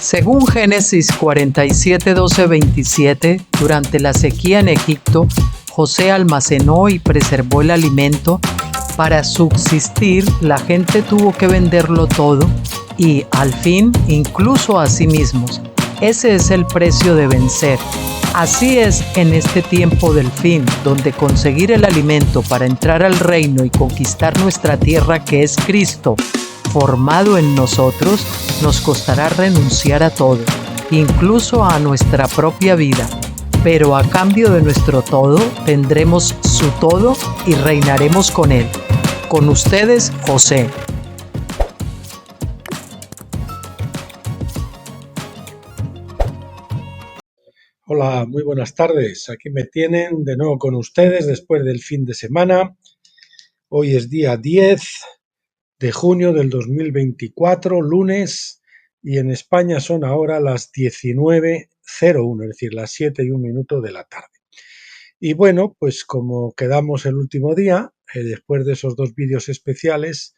Según Génesis 47, 12, 27, durante la sequía en Egipto, José almacenó y preservó el alimento. Para subsistir, la gente tuvo que venderlo todo y, al fin, incluso a sí mismos. Ese es el precio de vencer. Así es en este tiempo del fin, donde conseguir el alimento para entrar al reino y conquistar nuestra tierra, que es Cristo, formado en nosotros, nos costará renunciar a todo, incluso a nuestra propia vida. Pero a cambio de nuestro todo, tendremos su todo y reinaremos con él. Con ustedes, José. Hola, muy buenas tardes. Aquí me tienen de nuevo con ustedes después del fin de semana. Hoy es día 10 de junio del 2024, lunes, y en España son ahora las 19:01, es decir, las 7:01 de la tarde. Y bueno, pues como quedamos el último día, después de esos dos vídeos especiales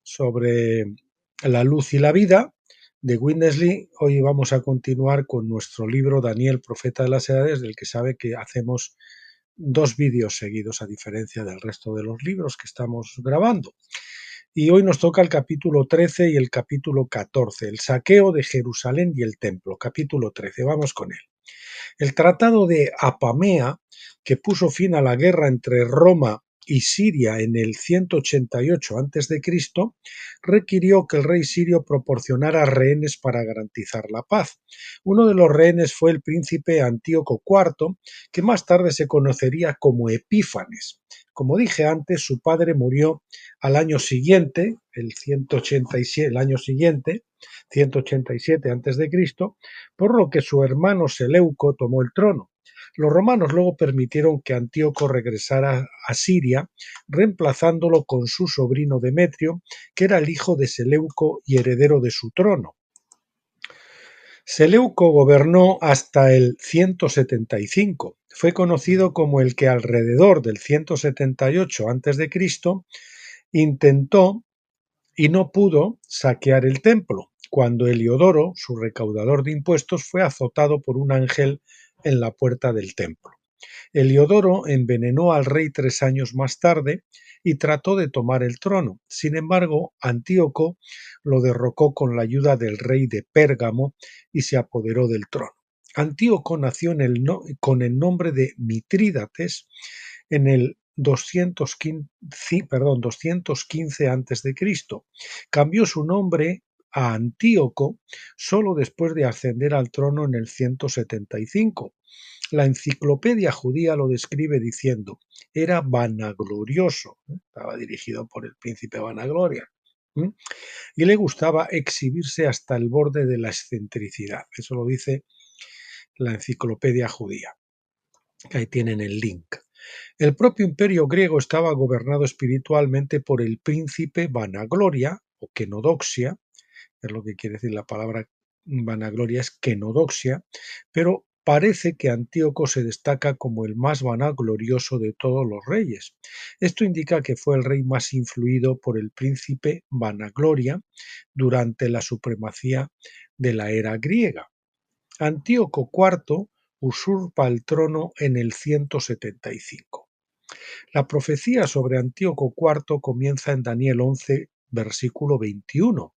sobre la luz y la vida de Winnesley, hoy vamos a continuar con nuestro libro Daniel, Profeta de las Edades, del que sabe que hacemos dos vídeos seguidos a diferencia del resto de los libros que estamos grabando. Y hoy nos toca el capítulo 13 y el capítulo 14, el saqueo de Jerusalén y el templo, capítulo 13. Vamos con él. El tratado de Apamea, que puso fin a la guerra entre Roma y Siria en el 188 a.C., requirió que el rey sirio proporcionara rehenes para garantizar la paz. Uno de los rehenes fue el príncipe Antíoco IV, que más tarde se conocería como Epífanes. Como dije antes, su padre murió al año siguiente, el 187 a.C., por lo que su hermano Seleuco tomó el trono. Los romanos luego permitieron que Antíoco regresara a Siria, reemplazándolo con su sobrino Demetrio, que era el hijo de Seleuco y heredero de su trono. Seleuco gobernó hasta el 175. Fue conocido como el que alrededor del 178 a.C. intentó y no pudo saquear el templo, cuando Heliodoro, su recaudador de impuestos, fue azotado por un ángel en la puerta del templo. Heliodoro envenenó al rey 3 años más tarde y trató de tomar el trono. Sin embargo, Antíoco lo derrocó con la ayuda del rey de Pérgamo y se apoderó del trono. Antíoco nació con el nombre de Mitrídates en el 215 a.C. Cambió su nombre a Antíoco solo después de ascender al trono en el 175. La enciclopedia judía lo describe diciendo: era vanaglorioso, estaba dirigido por el príncipe Vanagloria, y le gustaba exhibirse hasta el borde de la excentricidad. Eso lo dice la enciclopedia judía. Ahí tienen el link. El propio imperio griego estaba gobernado espiritualmente por el príncipe Vanagloria o Kenodoxia, es lo que quiere decir la palabra vanagloria, es Kenodoxia, pero parece que Antíoco se destaca como el más vanaglorioso de todos los reyes. Esto indica que fue el rey más influido por el príncipe Vanagloria durante la supremacía de la era griega. Antíoco IV usurpa el trono en el 175. La profecía sobre Antíoco IV comienza en Daniel 11, versículo 21.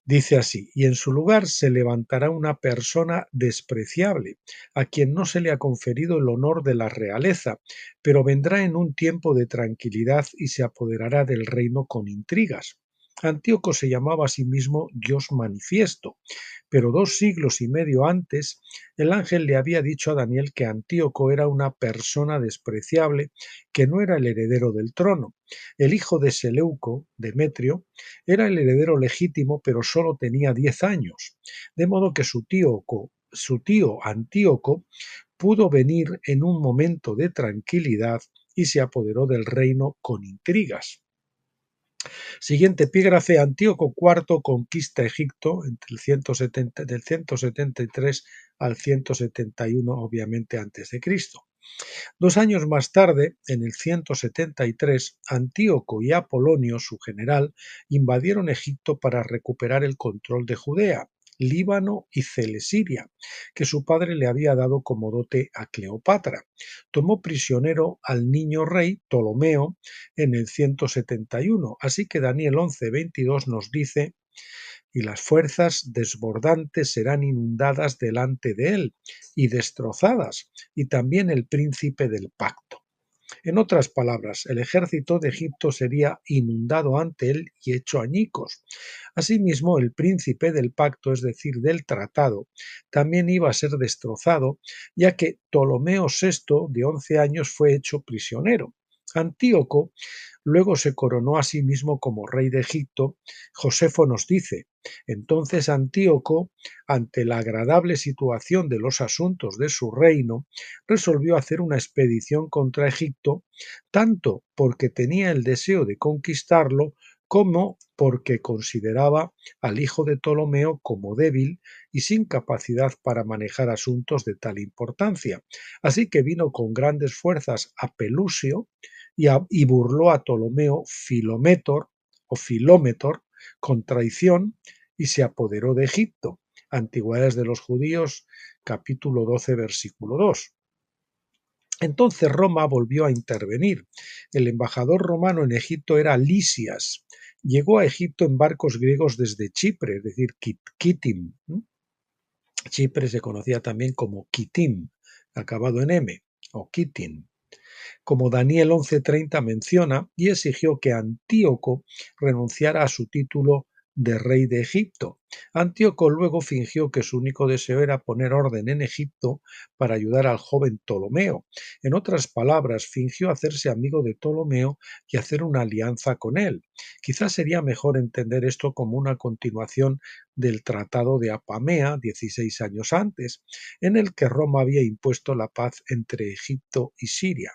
Dice así: y en su lugar se levantará una persona despreciable, a quien no se le ha conferido el honor de la realeza, pero vendrá en un tiempo de tranquilidad y se apoderará del reino con intrigas. Antíoco se llamaba a sí mismo Dios manifiesto, pero 2 siglos y medio antes el ángel le había dicho a Daniel que Antíoco era una persona despreciable, que no era el heredero del trono. El hijo de Seleuco, Demetrio, era el heredero legítimo, pero solo tenía 10 años, de modo que su tío Antíoco pudo venir en un momento de tranquilidad y se apoderó del reino con intrigas. Siguiente epígrafe: Antíoco IV conquista Egipto entre del 173 al 171, obviamente antes de Cristo. 2 años más tarde, en el 173, Antíoco y Apolonio, su general, invadieron Egipto para recuperar el control de Judea. Líbano y Celesiria, que su padre le había dado como dote a Cleopatra. Tomó prisionero al niño rey Ptolomeo en el 171, así que Daniel 11:22 nos dice: y las fuerzas desbordantes serán inundadas delante de él y destrozadas, y también el príncipe del pacto. En otras palabras, el ejército de Egipto sería inundado ante él y hecho añicos. Asimismo, el príncipe del pacto, es decir, del tratado, también iba a ser destrozado, ya que Ptolomeo VI, de 11 años, fue hecho prisionero. Antíoco luego se coronó a sí mismo como rey de Egipto. Josefo nos dice: entonces Antíoco, ante la agradable situación de los asuntos de su reino, resolvió hacer una expedición contra Egipto, tanto porque tenía el deseo de conquistarlo como porque consideraba al hijo de Ptolomeo como débil y sin capacidad para manejar asuntos de tal importancia. Así que vino con grandes fuerzas a Pelusio y burló a Ptolomeo Filómetor con traición y se apoderó de Egipto. Antigüedades de los Judíos, capítulo 12, versículo 2. Entonces Roma volvió a intervenir. El embajador romano en Egipto era Lisias. Llegó a Egipto en barcos griegos desde Chipre, es decir, Kitim. Chipre se conocía también como Kitim, acabado en M, o Kitim, como Daniel 11:30 menciona, y exigió que Antíoco renunciara a su título de rey de Egipto. Antíoco luego fingió que su único deseo era poner orden en Egipto para ayudar al joven Ptolomeo. En otras palabras, fingió hacerse amigo de Ptolomeo y hacer una alianza con él. Quizás sería mejor entender esto como una continuación del Tratado de Apamea, 16 años antes, en el que Roma había impuesto la paz entre Egipto y Siria.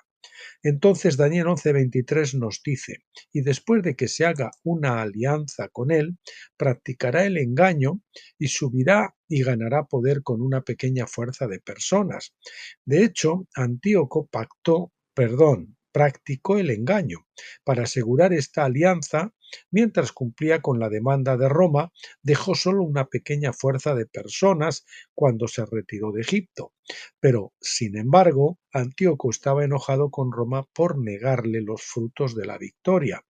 Entonces Daniel 11:23 nos dice: y después de que se haga una alianza con él, practicará el engaño y subirá y ganará poder con una pequeña fuerza de personas. De hecho, Antíoco practicó el engaño para asegurar esta alianza. Mientras cumplía con la demanda de Roma, dejó solo una pequeña fuerza de personas cuando se retiró de Egipto. Pero, sin embargo, Antíoco estaba enojado con Roma por negarle los frutos de la victoria.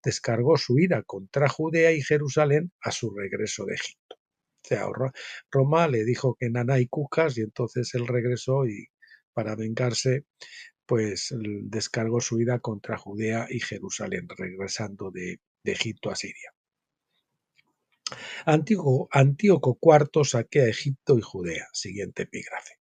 Descargó su ira contra Judea y Jerusalén a su regreso de Egipto. O sea, Roma le dijo que nana y cucas, y entonces él regresó y, para vengarse, pues descargó su ira contra Judea y Jerusalén, regresando de Egipto a Siria. Antíoco IV saquea Egipto y Judea. Siguiente epígrafe.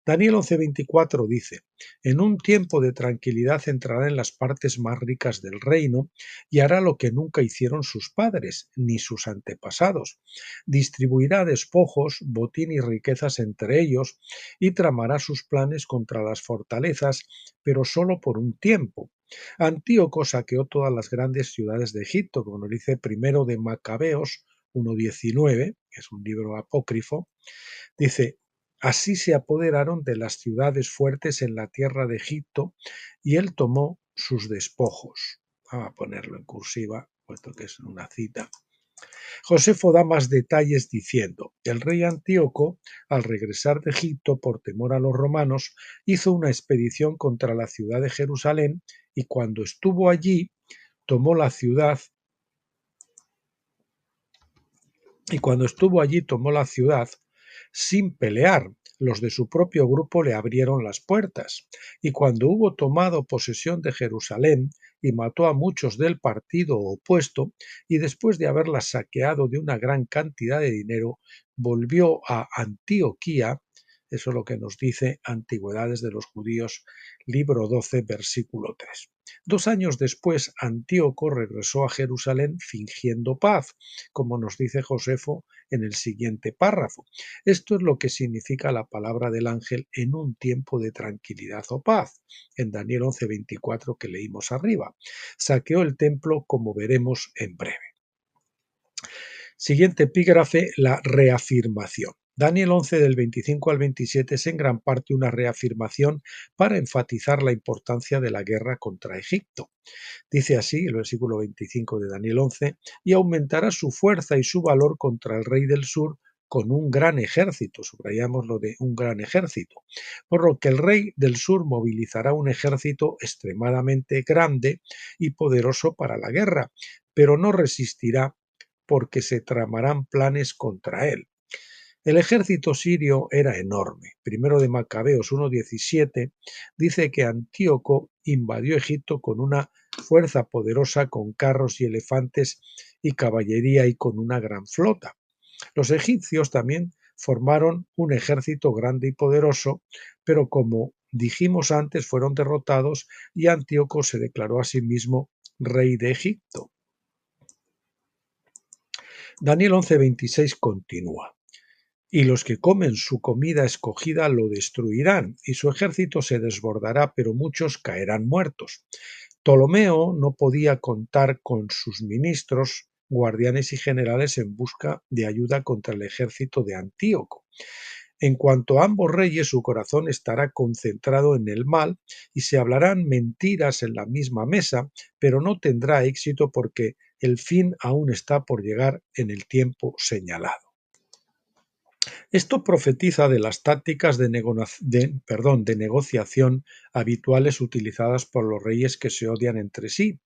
Daniel 11:24 dice: en un tiempo de tranquilidad entrará en las partes más ricas del reino y hará lo que nunca hicieron sus padres ni sus antepasados. Distribuirá despojos, botín y riquezas entre ellos y tramará sus planes contra las fortalezas, pero solo por un tiempo. Antíoco saqueó todas las grandes ciudades de Egipto, como nos dice primero de Macabeos 1:19, que es un libro apócrifo. Dice: así se apoderaron de las ciudades fuertes en la tierra de Egipto, y él tomó sus despojos. Vamos a ponerlo en cursiva, puesto que es una cita. Josefo da más detalles diciendo: el rey Antíoco, al regresar de Egipto por temor a los romanos, hizo una expedición contra la ciudad de Jerusalén, y cuando estuvo allí, tomó la ciudad sin pelear. Los de su propio grupo le abrieron las puertas, y cuando hubo tomado posesión de Jerusalén y mató a muchos del partido opuesto, y después de haberlas saqueado de una gran cantidad de dinero, volvió a Antioquía. Eso es lo que nos dice Antigüedades de los Judíos, libro 12, versículo 3. 2 años después, Antíoco regresó a Jerusalén fingiendo paz, como nos dice Josefo en el siguiente párrafo. Esto es lo que significa la palabra del ángel en un tiempo de tranquilidad o paz, en Daniel 11:24 que leímos arriba. Saqueó el templo, como veremos en breve. Siguiente epígrafe: la reafirmación. Daniel 11 del 25 al 27 es en gran parte una reafirmación para enfatizar la importancia de la guerra contra Egipto. Dice así el versículo 25 de Daniel 11: y aumentará su fuerza y su valor contra el rey del sur, con un gran ejército, subrayamos lo de un gran ejército, por lo que el rey del sur movilizará un ejército extremadamente grande y poderoso para la guerra, pero no resistirá porque se tramarán planes contra él. El ejército sirio era enorme. Primero de Macabeos 1:17 dice que Antíoco invadió Egipto con una fuerza poderosa, con carros y elefantes y caballería y con una gran flota. Los egipcios también formaron un ejército grande y poderoso, pero como dijimos antes, fueron derrotados y Antíoco se declaró a sí mismo rey de Egipto. Daniel 11:26 continúa. Y los que comen su comida escogida lo destruirán, y su ejército se desbordará, pero muchos caerán muertos. Ptolomeo no podía contar con sus ministros, guardianes y generales en busca de ayuda contra el ejército de Antíoco. En cuanto a ambos reyes, su corazón estará concentrado en el mal y se hablarán mentiras en la misma mesa, pero no tendrá éxito porque el fin aún está por llegar en el tiempo señalado. Esto profetiza de las tácticas de negociación habituales utilizadas por los reyes que se odian entre sí,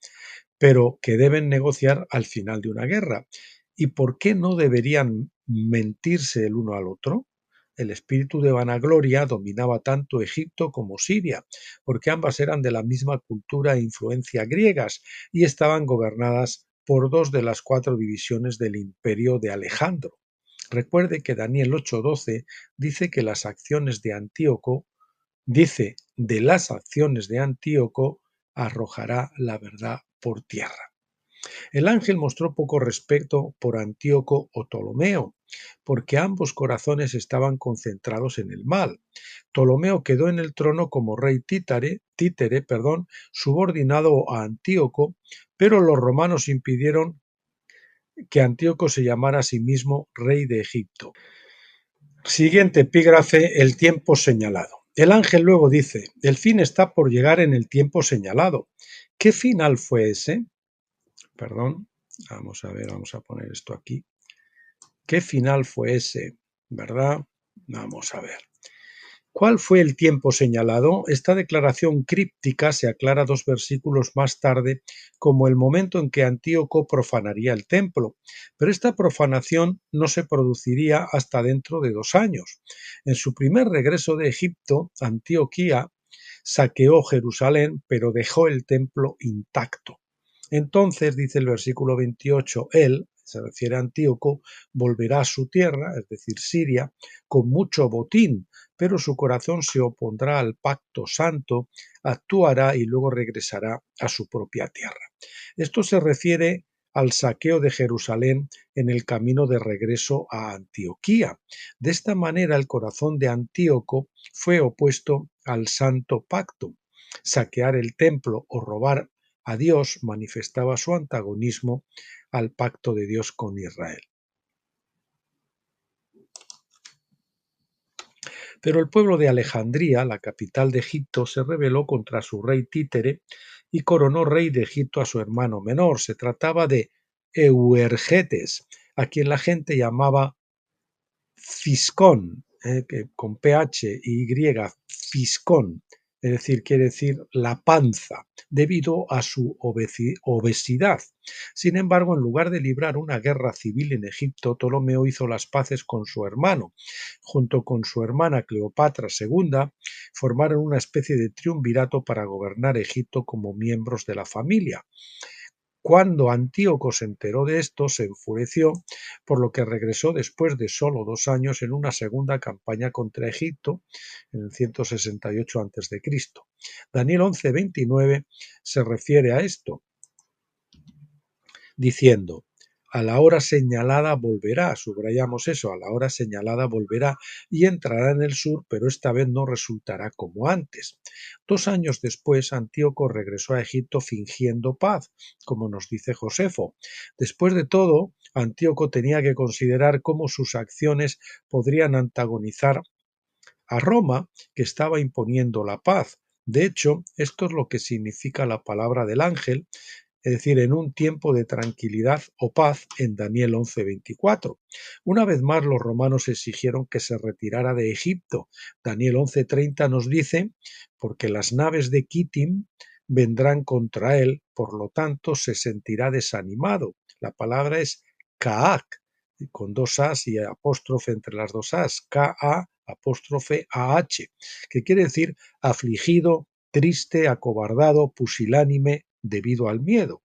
pero que deben negociar al final de una guerra. ¿Y por qué no deberían mentirse el uno al otro? El espíritu de vanagloria dominaba tanto Egipto como Siria, porque ambas eran de la misma cultura e influencia griegas y estaban gobernadas por dos de las cuatro divisiones del imperio de Alejandro. Recuerde que Daniel 8:12 dice que las acciones de Antíoco, dice, de las acciones de Antíoco arrojará la verdad por tierra. El ángel mostró poco respeto por Antíoco o Ptolomeo, porque ambos corazones estaban concentrados en el mal. Ptolomeo quedó en el trono como rey títere, subordinado a Antíoco, pero los romanos impidieron que Antíoco se llamara a sí mismo rey de Egipto. Siguiente epígrafe, el tiempo señalado. El ángel luego dice, el fin está por llegar en el tiempo señalado. ¿Qué final fue ese? Perdón, vamos a ver, vamos a poner esto aquí. ¿Qué final fue ese? ¿Verdad? Vamos a ver. ¿Cuál fue el tiempo señalado? Esta declaración críptica se aclara 2 versículos más tarde como el momento en que Antíoco profanaría el templo, pero esta profanación no se produciría hasta dentro de 2 años. En su primer regreso de Egipto, Antioquía saqueó Jerusalén, pero dejó el templo intacto. Entonces, dice el versículo 28, él, se refiere a Antíoco, volverá a su tierra, es decir, Siria, con mucho botín, pero su corazón se opondrá al pacto santo, actuará y luego regresará a su propia tierra. Esto se refiere al saqueo de Jerusalén en el camino de regreso a Antioquía. De esta manera el corazón de Antíoco fue opuesto al santo pacto. Saquear el templo o robar a Dios manifestaba su antagonismo al pacto de Dios con Israel. Pero el pueblo de Alejandría, la capital de Egipto, se rebeló contra su rey títere y coronó rey de Egipto a su hermano menor. Se trataba de Euergetes, a quien la gente llamaba Fiscón, con PH y Y, Fiscón, es decir, quiere decir la panza, debido a su obesidad. Sin embargo, en lugar de librar una guerra civil en Egipto, Ptolomeo hizo las paces con su hermano. Junto con su hermana Cleopatra II, formaron una especie de triunvirato para gobernar Egipto como miembros de la familia. Cuando Antíoco se enteró de esto, se enfureció, por lo que regresó después de solo 2 años en una segunda campaña contra Egipto, en el 168 a.C. Daniel 11:29 se refiere a esto, diciendo, a la hora señalada volverá, subrayamos eso, a la hora señalada volverá y entrará en el sur, pero esta vez no resultará como antes. 2 años después, Antíoco regresó a Egipto fingiendo paz, como nos dice Josefo. Después de todo, Antíoco tenía que considerar cómo sus acciones podrían antagonizar a Roma, que estaba imponiendo la paz. De hecho, esto es lo que significa la palabra del ángel es decir, en un tiempo de tranquilidad o paz en Daniel 11:24. Una vez más los romanos exigieron que se retirara de Egipto. Daniel 11:30 nos dice, porque las naves de Kitim vendrán contra él, por lo tanto se sentirá desanimado. La palabra es Kaak, con dos as y apóstrofe entre las dos as, K-A apóstrofe A-H, que quiere decir afligido, triste, acobardado, pusilánime, debido al miedo.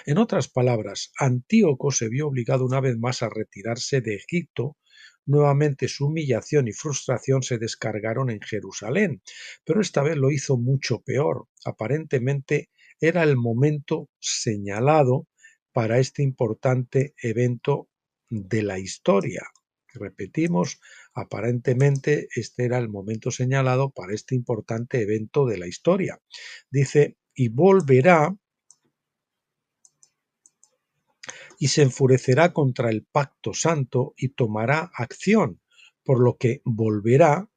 En otras palabras, Antíoco se vio obligado una vez más a retirarse de Egipto. Nuevamente su humillación y frustración se descargaron en Jerusalén, pero esta vez lo hizo mucho peor. Aparentemente era el momento señalado para este importante evento de la historia. Repetimos, aparentemente este era el momento señalado para este importante evento de la historia. Dice, y volverá y se enfurecerá contra el pacto santo y tomará acción, por lo que volverá,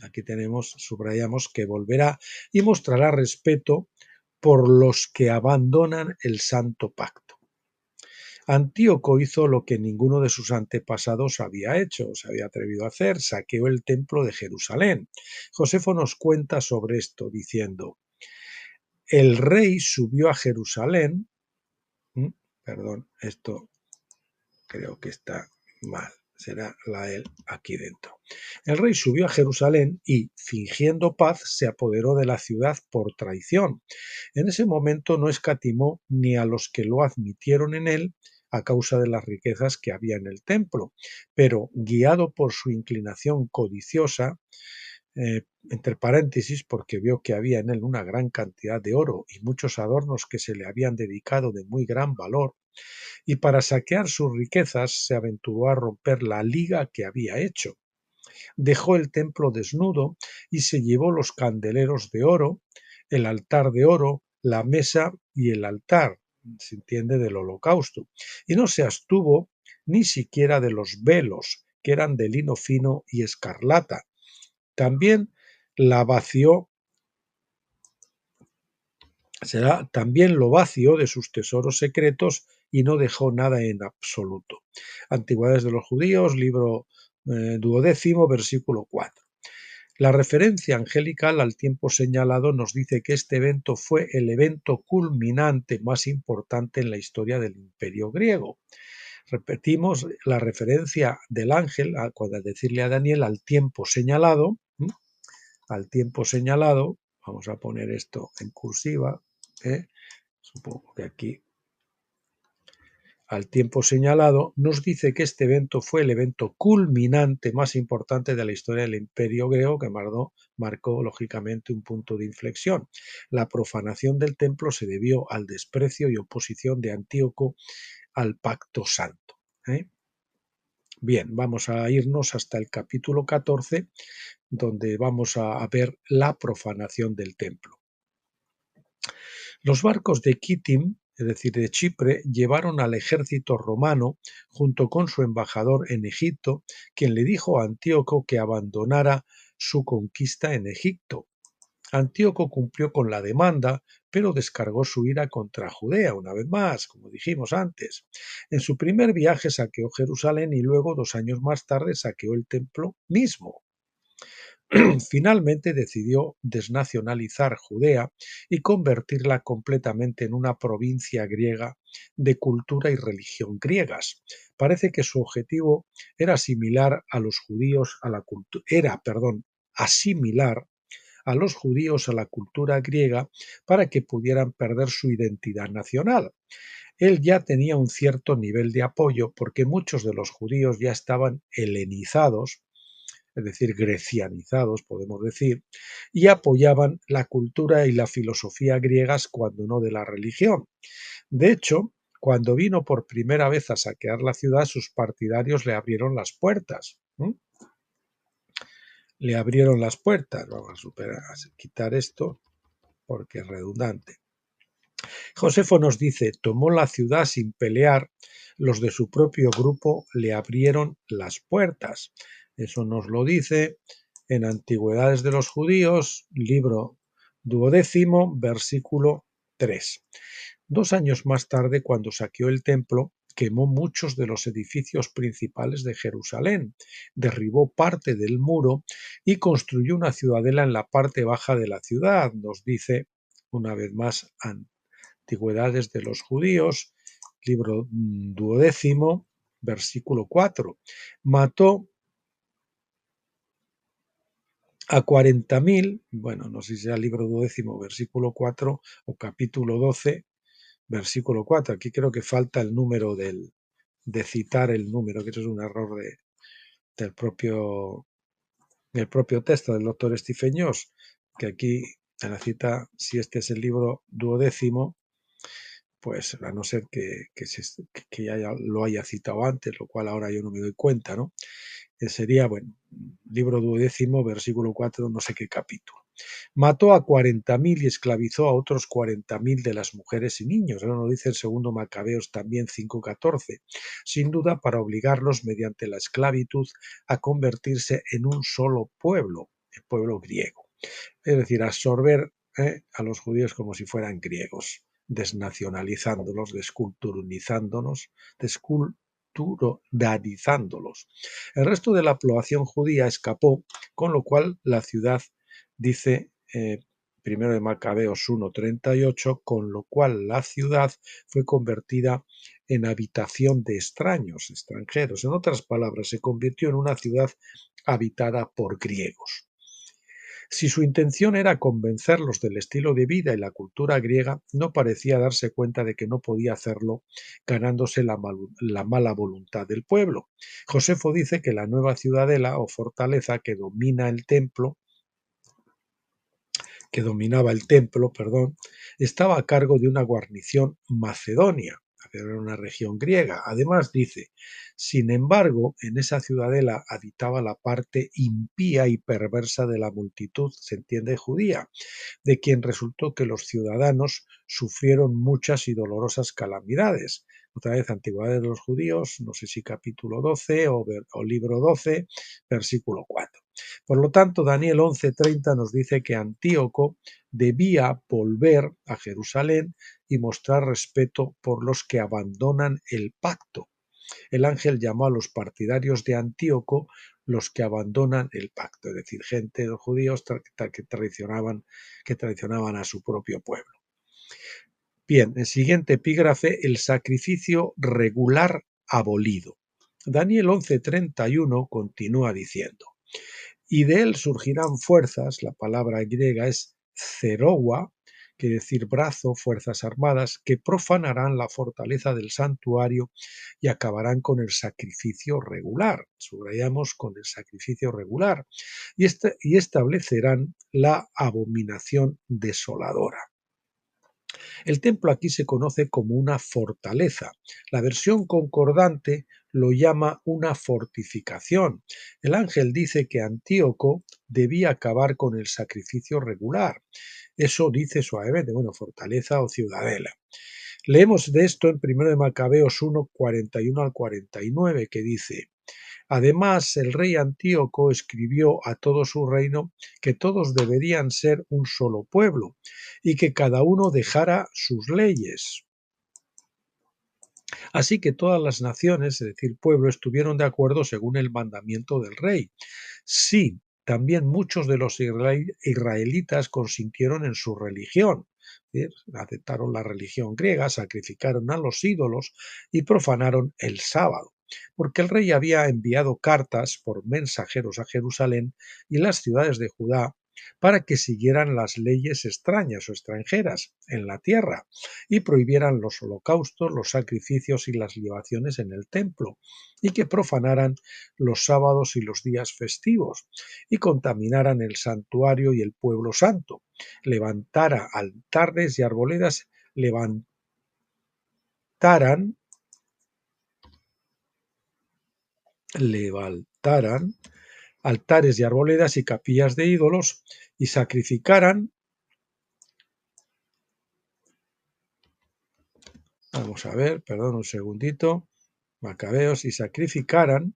aquí subrayamos que volverá, y mostrará respeto por los que abandonan el santo pacto. Antíoco hizo lo que ninguno de sus antepasados había hecho, se había atrevido a hacer, saqueó el templo de Jerusalén. Josefo nos cuenta sobre esto diciendo, el rey subió a Jerusalén, perdón, esto creo que está mal, será la él aquí dentro. El rey subió a Jerusalén y, fingiendo paz, se apoderó de la ciudad por traición. En ese momento no escatimó ni a los que lo admitieron en él a causa de las riquezas que había en el templo, pero guiado por su inclinación codiciosa, entre paréntesis, porque vio que había en él una gran cantidad de oro y muchos adornos que se le habían dedicado de muy gran valor, y para saquear sus riquezas se aventuró a romper la liga que había hecho. Dejó el templo desnudo y se llevó los candeleros de oro, el altar de oro, la mesa y el altar, se entiende, del holocausto, y no se abstuvo ni siquiera de los velos, que eran de lino fino y escarlata. También también lo vació de sus tesoros secretos y no dejó nada en absoluto. Antigüedades de los Judíos, libro 12, versículo 4. La referencia angelical al tiempo señalado nos dice que este evento fue el evento culminante más importante en la historia del Imperio griego. Repetimos la referencia del ángel al decirle a Daniel al tiempo señalado, vamos a poner esto en cursiva, supongo que aquí, al tiempo señalado, nos dice que este evento fue el evento culminante más importante de la historia del Imperio griego, que marcó lógicamente un punto de inflexión. La profanación del templo se debió al desprecio y oposición de Antíoco al pacto santo. Bien, vamos a irnos hasta el capítulo 14, donde vamos a ver la profanación del templo. Los barcos de Kitim, es decir, de Chipre, llevaron al ejército romano junto con su embajador en Egipto, quien le dijo a Antíoco que abandonara su conquista en Egipto. Antíoco cumplió con la demanda, pero descargó su ira contra Judea, una vez más, como dijimos antes. En su primer viaje saqueó Jerusalén y luego, 2 años más tarde, saqueó el templo mismo. Finalmente decidió desnacionalizar Judea y convertirla completamente en una provincia griega de cultura y religión griegas. Parece que su objetivo era asimilar a los judíos a la cultura griega para que pudieran perder su identidad nacional. Él ya tenía un cierto nivel de apoyo porque muchos de los judíos ya estaban helenizados, es decir, grecianizados, podemos decir, y apoyaban la cultura y la filosofía griegas cuando no de la religión. De hecho, cuando vino por primera vez a saquear la ciudad, sus partidarios le abrieron las puertas. Le abrieron las puertas. Vamos a quitar esto porque es redundante. Josefo nos dice, tomó la ciudad sin pelear, los de su propio grupo le abrieron las puertas. Eso nos lo dice en Antigüedades de los Judíos, libro 12, versículo 3. 2 años más tarde, cuando saqueó el templo, quemó muchos de los edificios principales de Jerusalén, derribó parte del muro y construyó una ciudadela en la parte baja de la ciudad, nos dice una vez más Antigüedades de los Judíos, libro 12, versículo 4. Mató a 40.000, bueno, no sé si sea libro 12, versículo 4 o capítulo 12, versículo 4. Aquí creo que falta el número de citar el número, que eso es un error del propio texto del doctor Stephen Jones, que aquí en la cita, si este es el libro 12, pues a no ser que ya lo haya citado antes, lo cual ahora yo no me doy cuenta, ¿no? Sería, bueno, libro 12, versículo 4, no sé qué capítulo. Mató a 40.000 y esclavizó a otros 40.000 de las mujeres y niños. Eso nos dice el segundo Macabeos también 5:14. Sin duda para obligarlos mediante la esclavitud a convertirse en un solo pueblo, el pueblo griego. Es decir, absorber a los judíos como si fueran griegos, desnacionalizándolos, desculturalizándolos. El resto de la población judía escapó, con lo cual la ciudad, dice primero de Macabeos 1:38, con lo cual la ciudad fue convertida en habitación de extranjeros. En otras palabras, se convirtió en una ciudad habitada por griegos. Si su intención era convencerlos del estilo de vida y la cultura griega, no parecía darse cuenta de que no podía hacerlo ganándose la mala voluntad del pueblo. Josefo dice que la nueva ciudadela o fortaleza que dominaba el templo, estaba a cargo de una guarnición macedonia, era una región griega. Además dice, sin embargo, en esa ciudadela habitaba la parte impía y perversa de la multitud, se entiende judía, de quien resultó que los ciudadanos sufrieron muchas y dolorosas calamidades. Otra vez, Antigüedades de los Judíos, no sé si capítulo 12 o libro 12, versículo 4. Por lo tanto, Daniel 11:30 nos dice que Antíoco debía volver a Jerusalén y mostrar respeto por los que abandonan el pacto. El ángel llamó a los partidarios de Antíoco los que abandonan el pacto, es decir, gente de los judíos que traicionaban a su propio pueblo. Bien, el siguiente epígrafe, el sacrificio regular abolido. Daniel 11:31 continúa diciendo, y de él surgirán fuerzas, la palabra griega es zeroua, quiere decir brazo, fuerzas armadas, que profanarán la fortaleza del santuario y acabarán con el sacrificio regular. Subrayamos con el sacrificio regular. Y establecerán la abominación desoladora. El templo aquí se conoce como una fortaleza. La versión concordante lo llama una fortificación. El ángel dice que Antíoco debía acabar con el sacrificio regular. Eso dice suavemente, fortaleza o ciudadela. Leemos de esto en 1 de Macabeos 1:41 al 49, que dice, además, el rey Antíoco escribió a todo su reino que todos deberían ser un solo pueblo y que cada uno dejara sus leyes. Así que todas las naciones, es decir, pueblos, estuvieron de acuerdo según el mandamiento del rey. Sí, también muchos de los israelitas consintieron en su religión. Aceptaron la religión griega, sacrificaron a los ídolos y profanaron el sábado, porque el rey había enviado cartas por mensajeros a Jerusalén y las ciudades de Judá para que siguieran las leyes extrañas o extranjeras en la tierra y prohibieran los holocaustos, los sacrificios y las libaciones en el templo, y que profanaran los sábados y los días festivos, y contaminaran el santuario y el pueblo santo, levantara altares y arboledas, levantaran altares y arboledas y capillas de ídolos, y sacrificaran, vamos a ver, perdón un segundito, Macabeos, y sacrificaran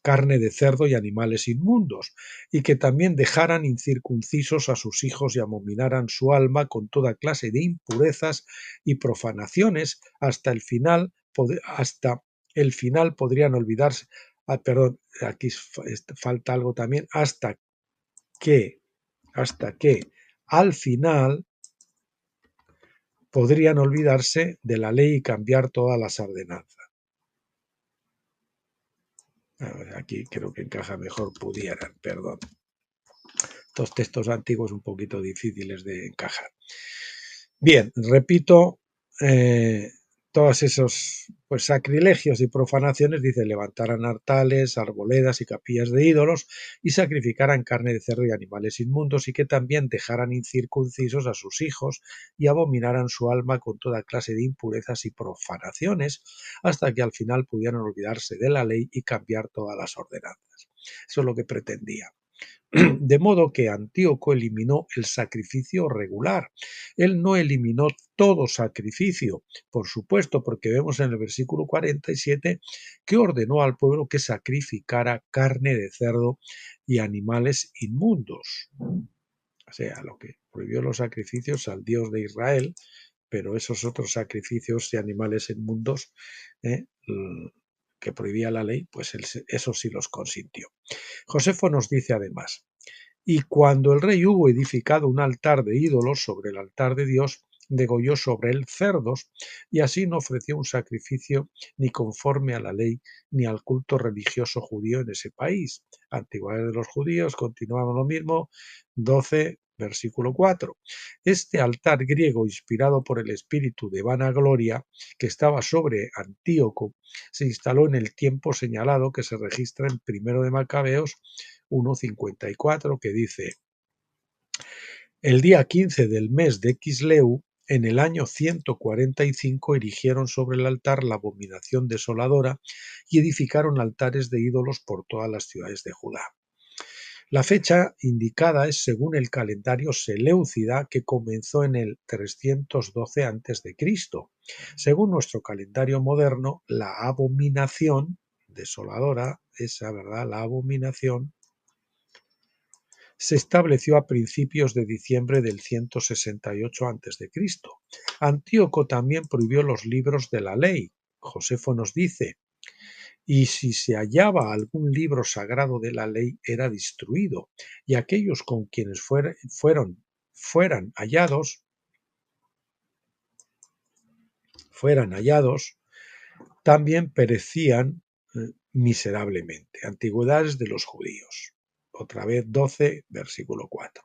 carne de cerdo y animales inmundos, y que también dejaran incircuncisos a sus hijos y abominaran su alma con toda clase de impurezas y profanaciones, hasta el final podrían olvidarse, perdón, aquí falta algo también, que, hasta que al final podrían olvidarse de la ley y cambiar todas las ordenanzas. Aquí creo que encaja mejor pudieran, perdón. Estos textos antiguos un poquito difíciles de encajar. Bien, repito, todos esos sacrilegios y profanaciones, dice, levantaran altares, arboledas y capillas de ídolos y sacrificaran carne de cerdo y animales inmundos, y que también dejaran incircuncisos a sus hijos y abominaran su alma con toda clase de impurezas y profanaciones, hasta que al final pudieran olvidarse de la ley y cambiar todas las ordenanzas. Eso es lo que pretendía. De modo que Antíoco eliminó el sacrificio regular. Él no eliminó todo sacrificio, por supuesto, porque vemos en el versículo 47 que ordenó al pueblo que sacrificara carne de cerdo y animales inmundos. O sea, lo que prohibió los sacrificios al Dios de Israel, pero esos otros sacrificios y animales inmundos que prohibía la ley, pues eso sí los consintió. Josefo nos dice además: y cuando el rey hubo edificado un altar de ídolos sobre el altar de Dios, degolló sobre él cerdos, y así no ofreció un sacrificio ni conforme a la ley ni al culto religioso judío en ese país. Antigüedades de los judíos, continuamos lo mismo, 12, versículo 4. Este altar griego, inspirado por el espíritu de vanagloria que estaba sobre Antíoco, se instaló en el tiempo señalado que se registra en Primero de Macabeos 1:54, que dice: el día 15 del mes de Quisleu, en el año 145, erigieron sobre el altar la abominación desoladora y edificaron altares de ídolos por todas las ciudades de Judá. La fecha indicada es según el calendario seleucida, que comenzó en el 312 a.C. Según nuestro calendario moderno, la abominación desoladora, la abominación, se estableció a principios de diciembre del 168 a.C. Antíoco también prohibió los libros de la ley. Josefo nos dice: y si se hallaba algún libro sagrado de la ley, era destruido, y aquellos con quienes fueran hallados, también perecían miserablemente. Antigüedades de los judíos. Otra vez 12, versículo 4.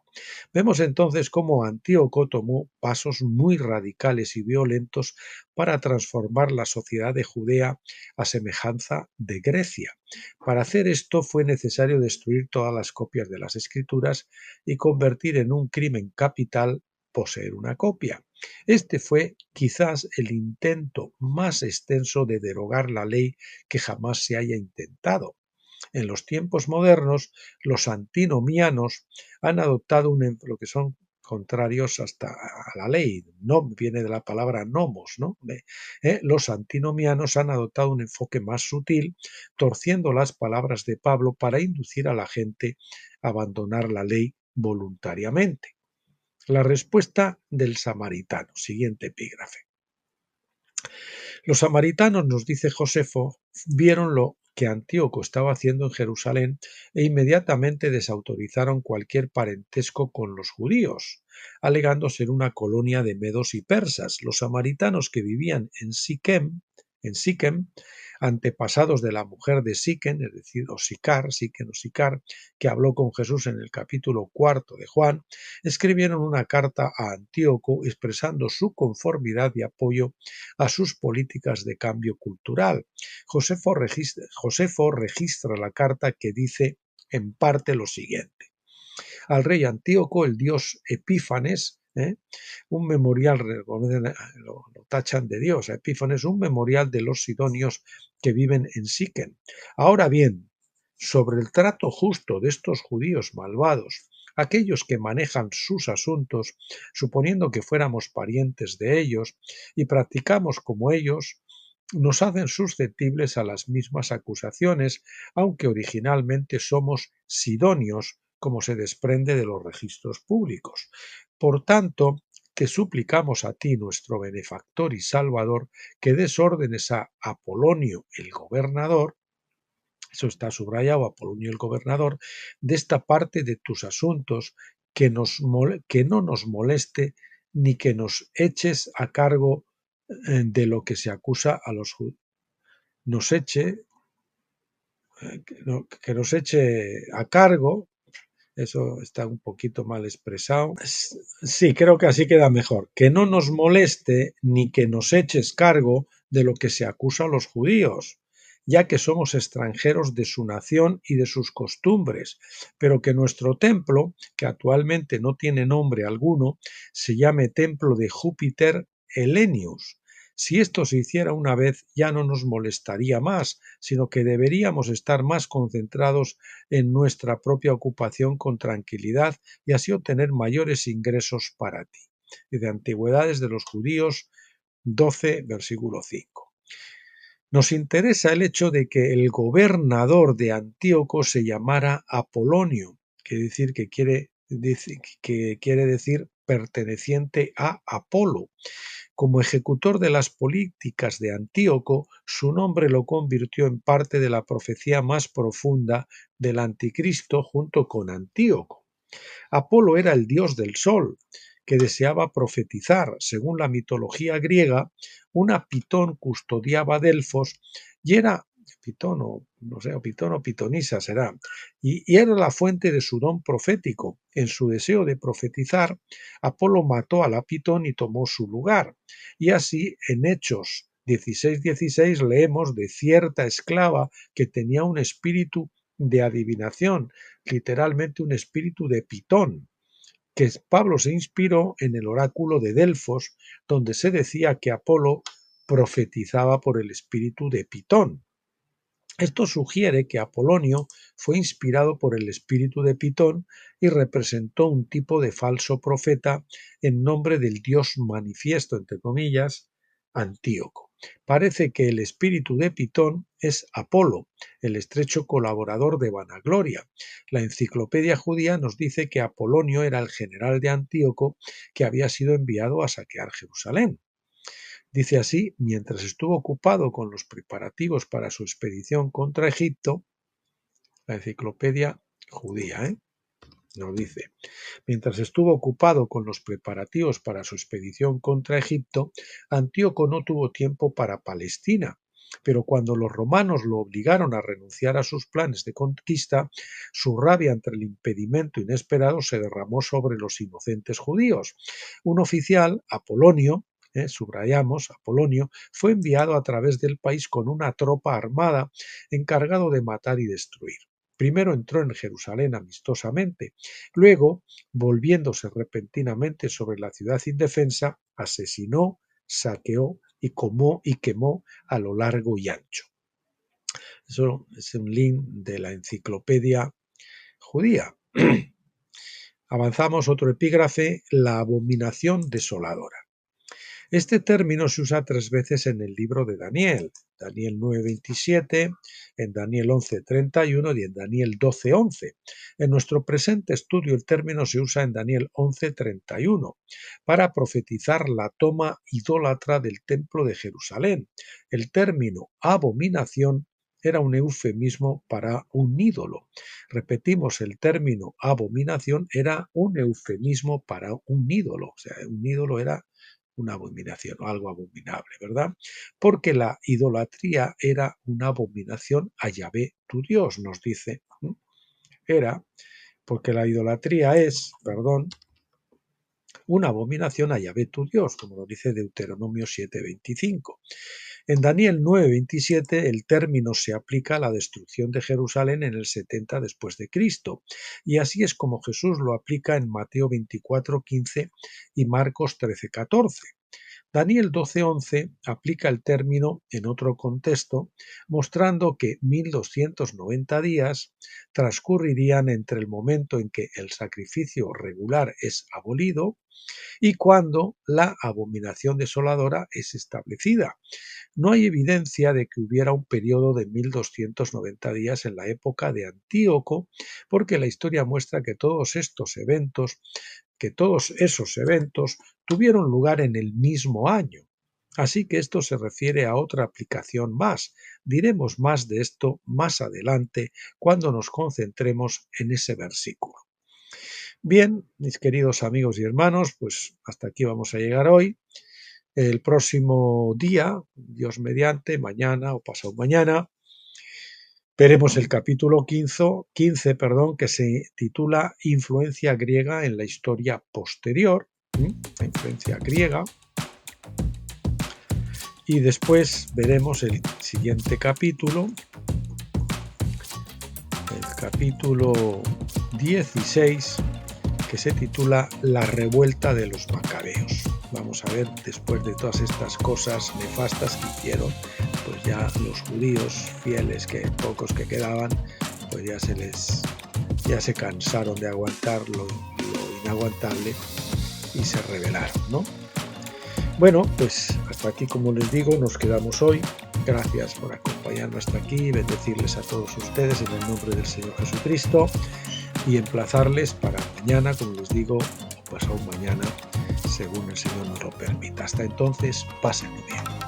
Vemos entonces cómo Antíoco tomó pasos muy radicales y violentos para transformar la sociedad de Judea a semejanza de Grecia. Para hacer esto fue necesario destruir todas las copias de las Escrituras y convertir en un crimen capital poseer una copia. Este fue quizás el intento más extenso de derogar la ley que jamás se haya intentado. En los tiempos modernos, los antinomianos han adoptado lo que son contrarios hasta a la ley. No viene de la palabra nomos, ¿no? Los antinomianos han adoptado un enfoque más sutil, torciendo las palabras de Pablo para inducir a la gente a abandonar la ley voluntariamente. La respuesta del samaritano. Siguiente epígrafe. Los samaritanos, nos dice Josefo, vieron lo que Antíoco estaba haciendo en Jerusalén e inmediatamente desautorizaron cualquier parentesco con los judíos, alegando ser una colonia de medos y persas. Los samaritanos que vivían en Siquem, antepasados de la mujer de Siquem, es decir, Siquem o Sicar, que habló con Jesús en el capítulo 4 de Juan, escribieron una carta a Antíoco expresando su conformidad y apoyo a sus políticas de cambio cultural. Josefo registra la carta, que dice en parte lo siguiente: al rey Antíoco, el dios Epífanes, un memorial, lo tachan de Dios, Epífanes, un memorial de los sidonios que viven en Siquem. Ahora bien, sobre el trato justo de estos judíos malvados, aquellos que manejan sus asuntos, suponiendo que fuéramos parientes de ellos y practicamos como ellos, nos hacen susceptibles a las mismas acusaciones, aunque originalmente somos sidonios, como se desprende de los registros públicos. Por tanto, te suplicamos a ti, nuestro benefactor y salvador, que des órdenes a Apolonio el gobernador, eso está subrayado, Apolonio el gobernador, de esta parte de tus asuntos, que no nos moleste ni que nos eches a cargo de lo que se acusa a los judíos. Nos eche, que nos eche a cargo, eso está un poquito mal expresado. Sí, creo que así queda mejor. Que no nos moleste ni que nos eches cargo de lo que se acusa a los judíos, ya que somos extranjeros de su nación y de sus costumbres, pero que nuestro templo, que actualmente no tiene nombre alguno, se llame Templo de Júpiter Helenius. Si esto se hiciera una vez, ya no nos molestaría más, sino que deberíamos estar más concentrados en nuestra propia ocupación con tranquilidad y así obtener mayores ingresos para ti. Y de Antigüedades de los Judíos 12, versículo 5. Nos interesa el hecho de que el gobernador de Antíoco se llamara Apolonio, que quiere decir perteneciente a Apolo. Como ejecutor de las políticas de Antíoco, su nombre lo convirtió en parte de la profecía más profunda del Anticristo junto con Antíoco. Apolo era el dios del sol, que deseaba profetizar. Según la mitología griega, una Pitón custodiaba Delfos y era Pitón o no sé, o Pitón o Pitonisa será, y era la fuente de su don profético. En su deseo de profetizar, Apolo mató a la Pitón y tomó su lugar. Y así, en Hechos 16:16 leemos de cierta esclava que tenía un espíritu de adivinación, literalmente un espíritu de Pitón, que Pablo se inspiró en el oráculo de Delfos, donde se decía que Apolo profetizaba por el espíritu de Pitón. Esto sugiere que Apolonio fue inspirado por el espíritu de Pitón y representó un tipo de falso profeta en nombre del dios manifiesto, entre comillas, Antíoco. Parece que el espíritu de Pitón es Apolo, el estrecho colaborador de Vanagloria. La enciclopedia judía nos dice que Apolonio era el general de Antíoco que había sido enviado a saquear Jerusalén. Dice así: mientras estuvo ocupado con los preparativos para su expedición contra Egipto, la enciclopedia judía, nos dice, mientras estuvo ocupado con los preparativos para su expedición contra Egipto, Antíoco no tuvo tiempo para Palestina, pero cuando los romanos lo obligaron a renunciar a sus planes de conquista, su rabia ante el impedimento inesperado se derramó sobre los inocentes judíos. Un oficial, Apolonio, subrayamos, Apolonio, fue enviado a través del país con una tropa armada encargado de matar y destruir. Primero entró en Jerusalén amistosamente, luego, volviéndose repentinamente sobre la ciudad indefensa, asesinó, saqueó y quemó a lo largo y ancho. Eso es un link de la enciclopedia judía. Avanzamos otro epígrafe, la abominación desoladora. Este término se usa 3 veces en el libro de Daniel: Daniel 9:27, en Daniel 11:31 y en Daniel 12:11. En nuestro presente estudio el término se usa en Daniel 11:31 para profetizar la toma idólatra del templo de Jerusalén. El término abominación era un eufemismo para un ídolo. Repetimos, el término abominación era un eufemismo para un ídolo. O sea, un ídolo era una abominación o algo abominable, ¿verdad? Porque la idolatría era una abominación a Yahvé, tu Dios, nos dice. Era porque la idolatría es, una abominación a Yahvé, tu Dios, como lo dice Deuteronomio 7:25. En Daniel 9:27 el término se aplica a la destrucción de Jerusalén en el 70 después de Cristo, y así es como Jesús lo aplica en Mateo 24:15 y Marcos 13:14. Daniel 12:11 aplica el término en otro contexto, mostrando que 1290 días transcurrirían entre el momento en que el sacrificio regular es abolido y cuando la abominación desoladora es establecida. No hay evidencia de que hubiera un periodo de 1290 días en la época de Antíoco, porque la historia muestra que todos esos eventos tuvieron lugar en el mismo año. Así que esto se refiere a otra aplicación más. Diremos más de esto más adelante cuando nos concentremos en ese versículo. Bien, mis queridos amigos y hermanos, pues hasta aquí vamos a llegar hoy. El próximo día, Dios mediante, mañana o pasado mañana, veremos el capítulo 15, que se titula Influencia griega en la historia posterior. La influencia griega. Y después veremos el siguiente capítulo, el capítulo 16, que se titula La revuelta de los macabeos. Vamos a ver, después de todas estas cosas nefastas que hicieron, pues ya los judíos fieles, que pocos que quedaban, pues ya se cansaron de aguantar lo inaguantable y se rebelaron, ¿no? Bueno, pues hasta aquí, como les digo, nos quedamos hoy. Gracias por acompañarnos hasta aquí, bendecirles a todos ustedes en el nombre del Señor Jesucristo y emplazarles para mañana, como les digo, o pasado mañana, según el Señor nos lo permita. Hasta entonces, pásenlo bien.